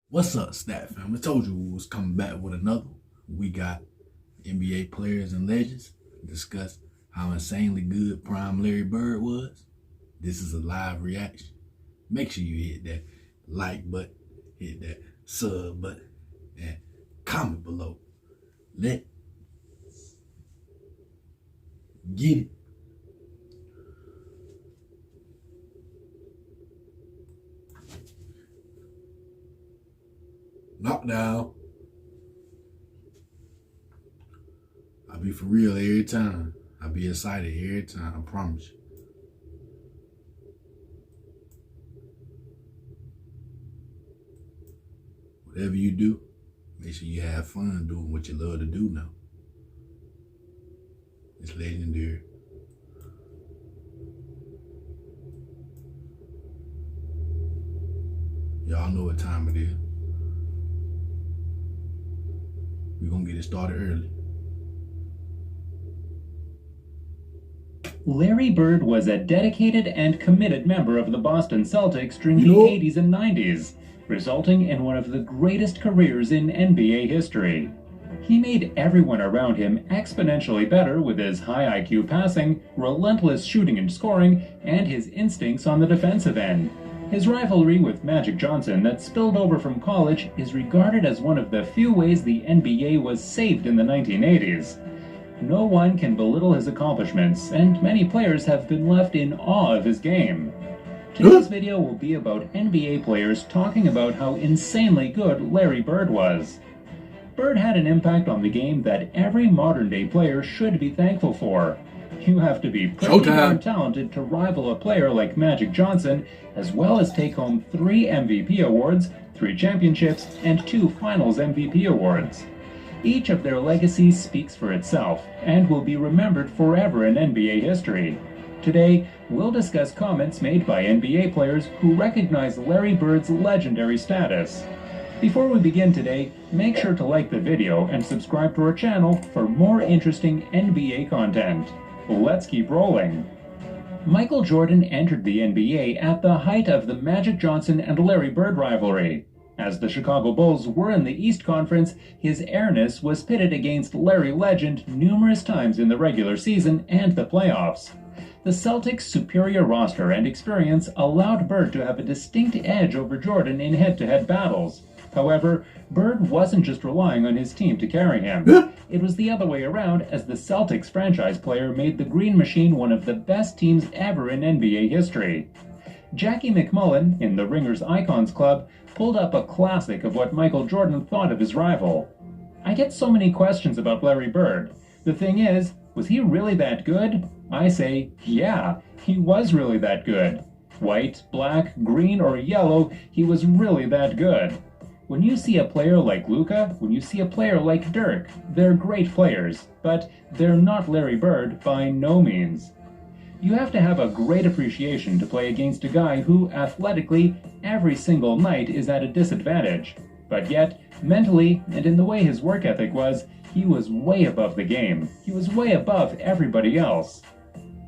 What's up, Stat Fam? I told you we was coming back with another one. We got NBA players and legends, discuss how insanely good prime Larry Bird was. This is a live reaction. Make sure you hit that like button, hit that sub button, and comment below. Let's get it. Knockdown. I'll be for real every time. I'll be excited every time, I promise you. Whatever you do, make sure you have fun doing what you love to do now. It's legendary. Y'all know what time it is. We're gonna get it started early. Larry Bird was a dedicated and committed member of the Boston Celtics during the 80s and 90s, resulting in one of the greatest careers in NBA history. He made everyone around him exponentially better with his high IQ passing, relentless shooting and scoring, and his instincts on the defensive end. His rivalry with Magic Johnson that spilled over from college is regarded as one of the few ways the NBA was saved in the 1980s. No one can belittle his accomplishments, and many players have been left in awe of his game. Today's video will be about NBA players talking about how insanely good Larry Bird was. Bird had an impact on the game that every modern-day player should be thankful for. You have to be pretty darn talented to rival a player like Magic Johnson, as well as take home 3 MVP awards, 3 championships, and 2 Finals MVP awards. Each of their legacies speaks for itself, and will be remembered forever in NBA history. Today, we'll discuss comments made by NBA players who recognize Larry Bird's legendary status. Before we begin today, make sure to like the video and subscribe to our channel for more interesting NBA content. Let's keep rolling. Michael Jordan entered the NBA at the height of the Magic Johnson and Larry Bird rivalry. As the Chicago Bulls were in the East Conference, his airness was pitted against Larry Legend numerous times in the regular season and the playoffs. The Celtics' superior roster and experience allowed Bird to have a distinct edge over Jordan in head-to-head battles. However, Bird wasn't just relying on his team to carry him. It was the other way around, as the Celtics franchise player made the Green Machine one of the best teams ever in NBA history. Jackie McMullen, in the Ringers Icons Club, pulled up a classic of what Michael Jordan thought of his rival. "I get so many questions about Larry Bird. The thing is, was he really that good? I say, yeah, he was really that good. White, black, green, or yellow, he was really that good. When you see a player like Luka, when you see a player like Dirk, they're great players, but they're not Larry Bird by no means. You have to have a great appreciation to play against a guy who, athletically, every single night is at a disadvantage. But yet, mentally, and in the way his work ethic was, he was way above the game. He was way above everybody else."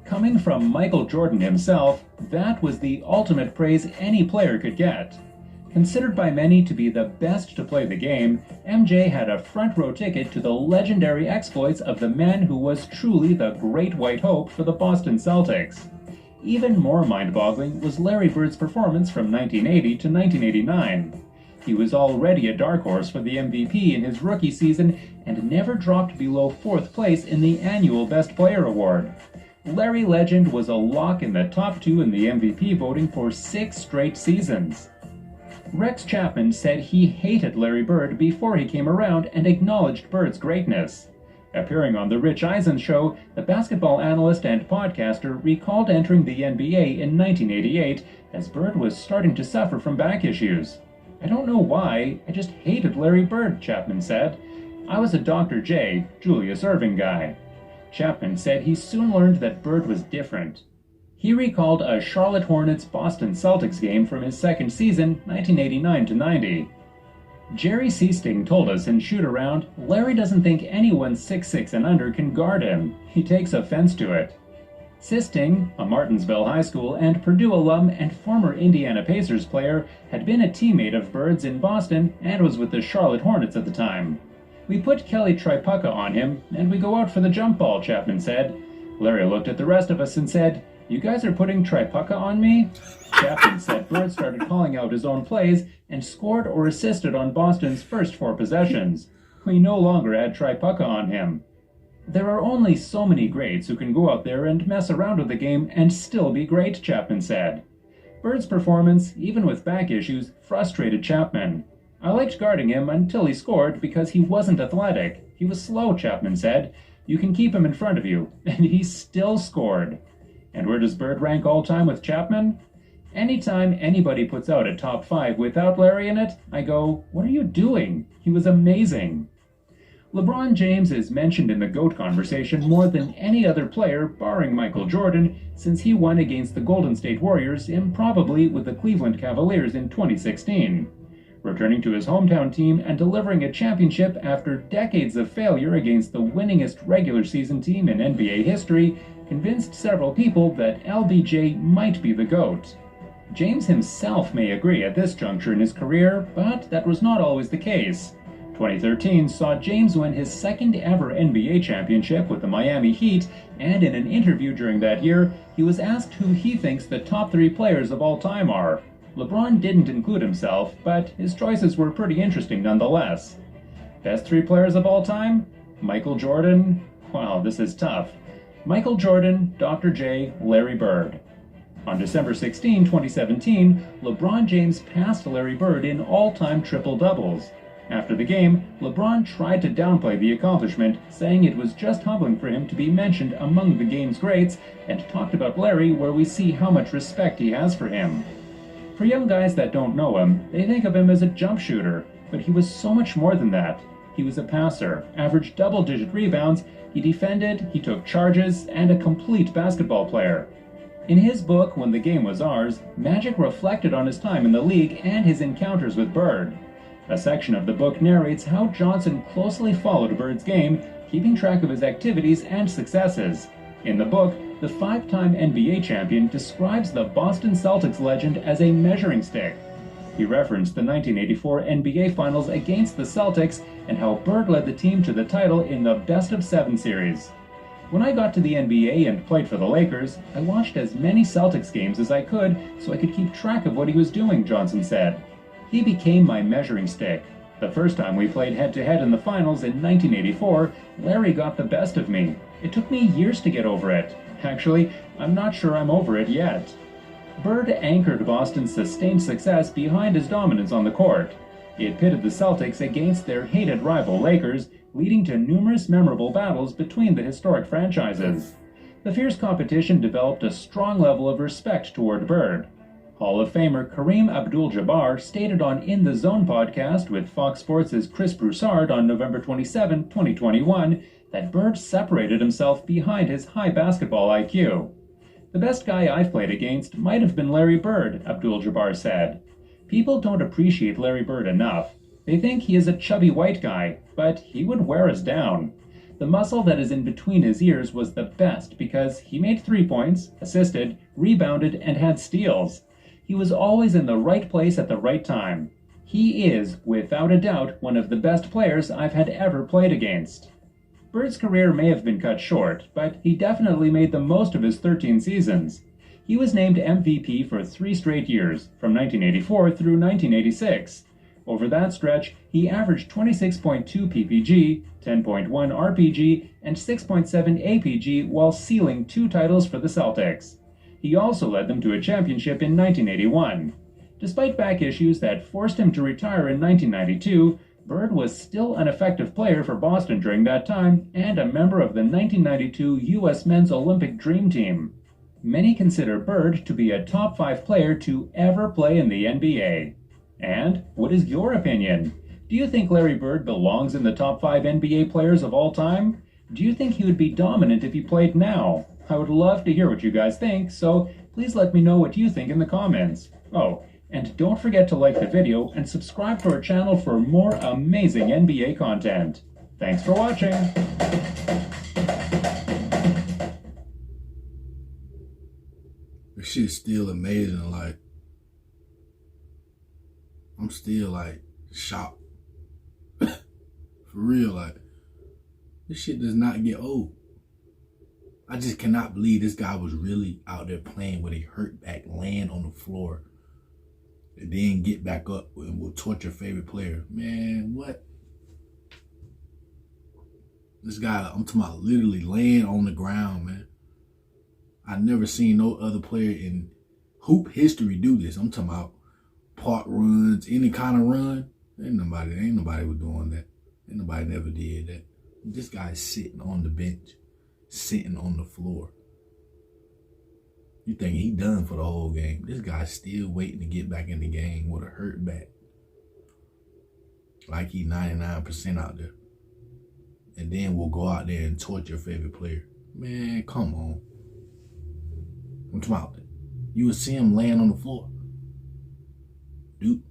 Coming from Michael Jordan himself, that was the ultimate praise any player could get. Considered by many to be the best to play the game, MJ had a front-row ticket to the legendary exploits of the man who was truly the Great White Hope for the Boston Celtics. Even more mind-boggling was Larry Bird's performance from 1980 to 1989. He was already a dark horse for the MVP in his rookie season and never dropped below 4th place in the annual Best Player Award. Larry Legend was a lock in the top 2 in the MVP voting for 6 straight seasons. Rex Chapman said he hated Larry Bird before he came around and acknowledged Bird's greatness. Appearing on The Rich Eisen Show, the basketball analyst and podcaster recalled entering the NBA in 1988 as Bird was starting to suffer from back issues. "I don't know why, I just hated Larry Bird," Chapman said. "I was a Dr. J, Julius Erving guy." Chapman said he soon learned that Bird was different. He recalled a Charlotte Hornets-Boston Celtics game from his second season, 1989-90. "Jerry Seasting told us in shoot-around, Larry doesn't think anyone 6'6" and under can guard him. He takes offense to it. Sisting, a Martinsville High School and Purdue alum and former Indiana Pacers player, had been a teammate of Bird's in Boston and was with the Charlotte Hornets at the time. "We put Kelly Tripucka on him, and we go out for the jump ball," Chapman said. Larry looked at the rest of us and said, "You guys are putting Tripucka on me?" Chapman said Bird started calling out his own plays and scored or assisted on Boston's first 4 possessions. We no longer had Tripucka on him. "There are only so many greats who can go out there and mess around with the game and still be great," Chapman said. Bird's performance, even with back issues, frustrated Chapman. "I liked guarding him until he scored because he wasn't athletic. He was slow," Chapman said. "You can keep him in front of you," and he still scored. And where does Bird rank all time with Chapman? Anytime anybody puts out a top 5 without Larry in it, I go, "What are you doing? He was amazing." LeBron James is mentioned in the GOAT conversation more than any other player, barring Michael Jordan, since he won against the Golden State Warriors, improbably with the Cleveland Cavaliers in 2016. Returning to his hometown team and delivering a championship after decades of failure against the winningest regular season team in NBA history convinced several people that LBJ might be the GOAT. James himself may agree at this juncture in his career, but that was not always the case. 2013 saw James win his second ever NBA championship with the Miami Heat, and in an interview during that year, he was asked who he thinks the top 3 players of all time are. LeBron didn't include himself, but his choices were pretty interesting nonetheless. Best 3 players of all time? Michael Jordan? Wow, this is tough. Michael Jordan, Dr. J, Larry Bird. On December 16, 2017, LeBron James passed Larry Bird in all-time triple-doubles. After the game, LeBron tried to downplay the accomplishment, saying it was just humbling for him to be mentioned among the game's greats, and talked about Larry where we see how much respect he has for him. For young guys that don't know him, they think of him as a jump shooter, but he was so much more than that. He was a passer, averaged double-digit rebounds, he defended, he took charges, and a complete basketball player. In his book, When the Game Was Ours, Magic reflected on his time in the league and his encounters with Bird. A section of the book narrates how Johnson closely followed Bird's game, keeping track of his activities and successes. In the book, the 5-time NBA champion describes the Boston Celtics legend as a measuring stick. He referenced the 1984 NBA Finals against the Celtics and how Bird led the team to the title in the best-of-7 series. When I got to the NBA and played for the Lakers, I watched as many Celtics games as I could so I could keep track of what he was doing, Johnson said. He became my measuring stick. The first time we played head-to-head in the finals in 1984, Larry got the best of me. It took me years to get over it. Actually, I'm not sure I'm over it yet. Bird anchored Boston's sustained success behind his dominance on the court. It pitted the Celtics against their hated rival Lakers, leading to numerous memorable battles between the historic franchises. The fierce competition developed a strong level of respect toward Bird. Hall of Famer Kareem Abdul-Jabbar stated on In the Zone podcast with Fox Sports' Chris Broussard on November 27, 2021, that Bird separated himself behind his high basketball IQ. "The best guy I've played against might have been Larry Bird," Abdul-Jabbar said. "People don't appreciate Larry Bird enough. They think he is a chubby white guy, but he would wear us down. The muscle that is in between his ears was the best because he made 3 points, assisted, rebounded, and had steals. He was always in the right place at the right time. He is, without a doubt, one of the best players I've had ever played against." Bird's career may have been cut short, but he definitely made the most of his 13 seasons. He was named MVP for 3 straight years, from 1984 through 1986. Over that stretch, he averaged 26.2 PPG, 10.1 RPG, and 6.7 APG while sealing 2 titles for the Celtics. He also led them to a championship in 1981. Despite back issues that forced him to retire in 1992, Bird was still an effective player for Boston during that time and a member of the 1992 U.S. Men's Olympic Dream Team. Many consider Bird to be a top 5 player to ever play in the NBA. And what is your opinion? Do you think Larry Bird belongs in the top 5 NBA players of all time? Do you think he would be dominant if he played now? I would love to hear what you guys think, so please let me know what you think in the comments. Oh, and don't forget to like the video and subscribe to our channel for more amazing NBA content. Thanks for watching! The shit's still amazing. Like, I'm still like shocked. For real, like, this shit does not get old. I just cannot believe this guy was really out there playing with a hurt back, laying on the floor, and then get back up and will torture favorite player. Man, what? This guy, I'm talking about literally laying on the ground, man. I never seen no other player in hoop history do this. I'm talking about park runs, any kind of run. Ain't nobody was doing that. Ain't nobody never did that. This guy's sitting on the bench, sitting on the floor. You think he done for the whole game. This guy's still waiting to get back in the game with a hurt back. Like he 99% out there. And then we'll go out there and torture your favorite player. Man, come on. I'm talking about, you would see him laying on the floor. Dude.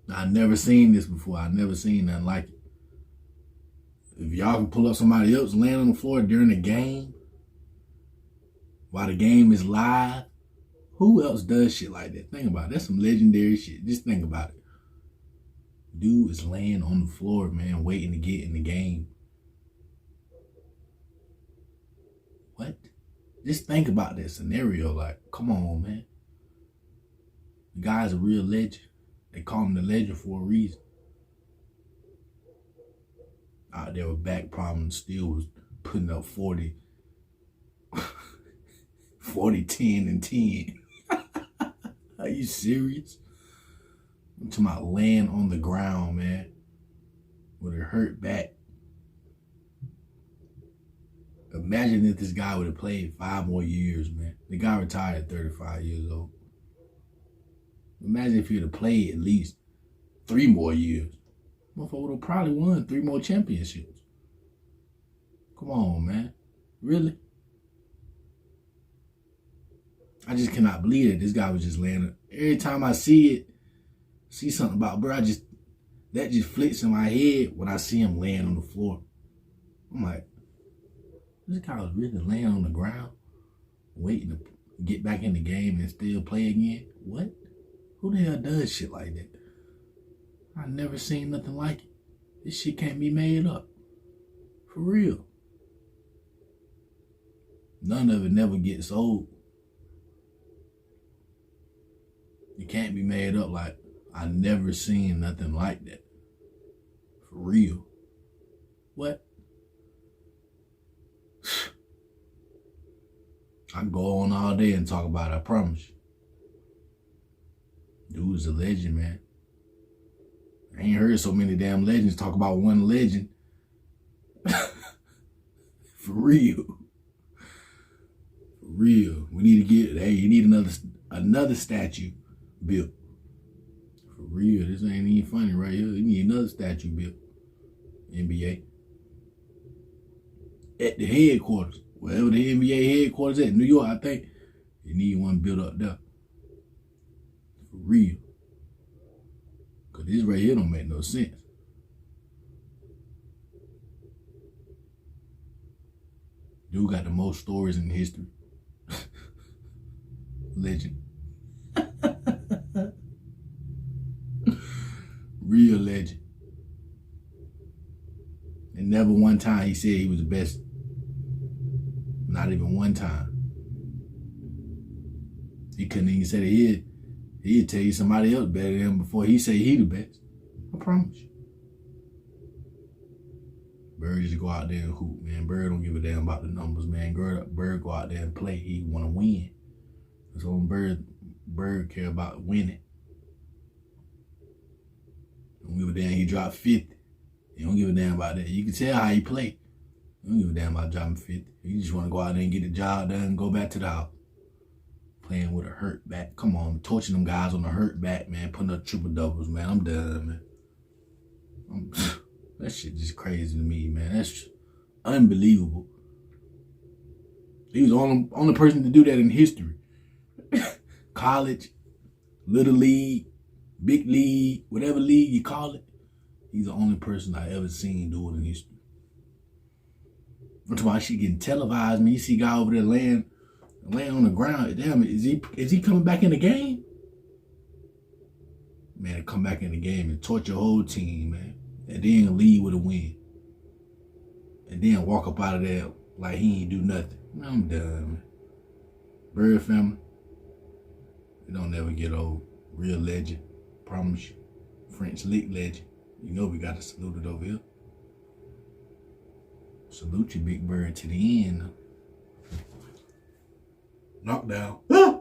I never seen this before. I never seen nothing like it. If y'all can pull up somebody else laying on the floor during the game, while the game is live, who else does shit like that? Think about it. That's some legendary shit. Just think about it. Dude is laying on the floor, man, waiting to get in the game. What? Just think about that scenario. Like, come on, man. The guy's a real legend. They call him the legend for a reason. Out there with back problems, still was putting up 40, 10, and 10. Are you serious? I'm talking about laying on the ground, man, with a hurt back. Imagine if this guy would have played 5 more years, man. The guy retired at 35 years old. Imagine if he would have played at least 3 more years. Motherfucker would have probably won 3 more championships. Come on, man. Really? I just cannot believe that this guy was just laying. Every time I see something about, bro, that just flicks in my head when I see him laying on the floor. I'm like, this guy was really laying on the ground, waiting to get back in the game and still play again. What? Who the hell does shit like that? I never seen nothing like it. This shit can't be made up. For real. None of it never gets old. It can't be made up. Like, I never seen nothing like that. For real. What? I can go on all day and talk about it, I promise you. Dude is a legend, man. I ain't heard so many damn legends talk about one legend. For real. For real. We need to you need another statue built. For real. This ain't even funny right here. You need another statue built. NBA. At the headquarters. Wherever the NBA headquarters at, New York, I think. You need one built up there. For real. Because this right here don't make no sense. Dude got the most stories in history. Legend. Real legend. And never one time he said he was the best. Not even one time. He couldn't even say that he'd tell you somebody else better than him before he say he the best. I promise you. Bird just go out there and hoop, man. Bird don't give a damn about the numbers, man. Bird go out there and play. He want to win. That's all Bird care about, winning. Don't give a damn he dropped 50. He don't give a damn about that. You can tell how he play. He don't give a damn about dropping 50. He just want to go out there and get the job done and go back to the house. Playing with a hurt back. Come on, torching them guys on the hurt back, man. Putting up triple doubles, man. I'm done, man. That shit just crazy to me, man. That's unbelievable. He was the only person to do that in history. College, little league, big league, whatever league you call it. He's the only person I ever seen do it in history. I'm talking about shit getting televised, man. You see a guy over there laying on the ground. Damn, is he coming back in the game? Man, come back in the game and torch your whole team, man. And then leave with a win. And then walk up out of there like he ain't do nothing. Man, I'm done, man. Bird family, it don't never get old. Real legend, promise you. French lick legend. You know we got to salute it over here. Salute you, Big Bird, to the end. Knockdown. Ah!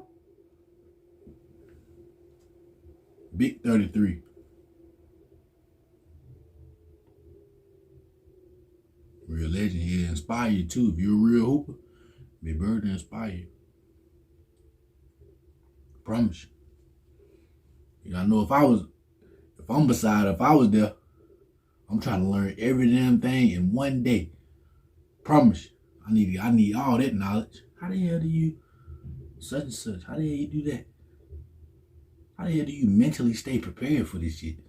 Big 33. Real legend. He'll inspire you too. If you're a real hooper, Big Bird will inspire you. Promise you. I know if I was there, I'm trying to learn every damn thing in one day. Promise you. I need all that knowledge. How the hell do you such and such? How the hell you do that? How the hell do you mentally stay prepared for this shit?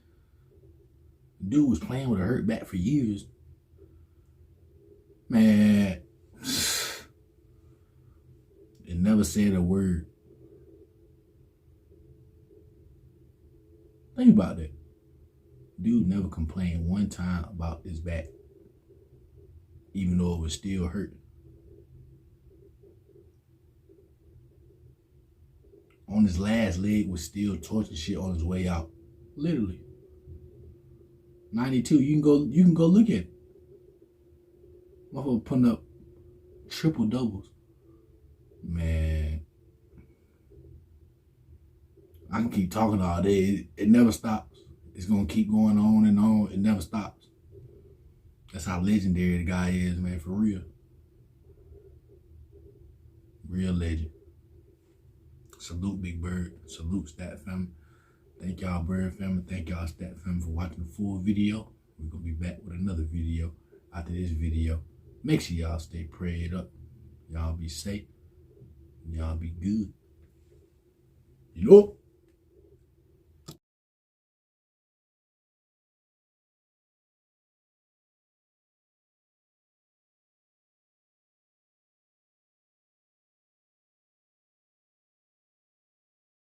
Dude was playing with a hurt back for years. Man, it never said a word. Think about that. Dude never complained one time about his back, even though it was still hurt. On his last leg was still torching shit on his way out. Literally. 92, you can go look at it. Motherfucker putting up triple doubles. Man. I can keep talking all day. It never stops. It's gonna keep going on and on. It never stops. That's how legendary the guy is, man, for real. Real legend. Salute Big Bird. Salute Stat Family. Thank y'all, Bird Family. Thank y'all, Stat Family, for watching the full video. We're going to be back with another video after this video. Make sure y'all stay prayed up. Y'all be safe. Y'all be good. You know?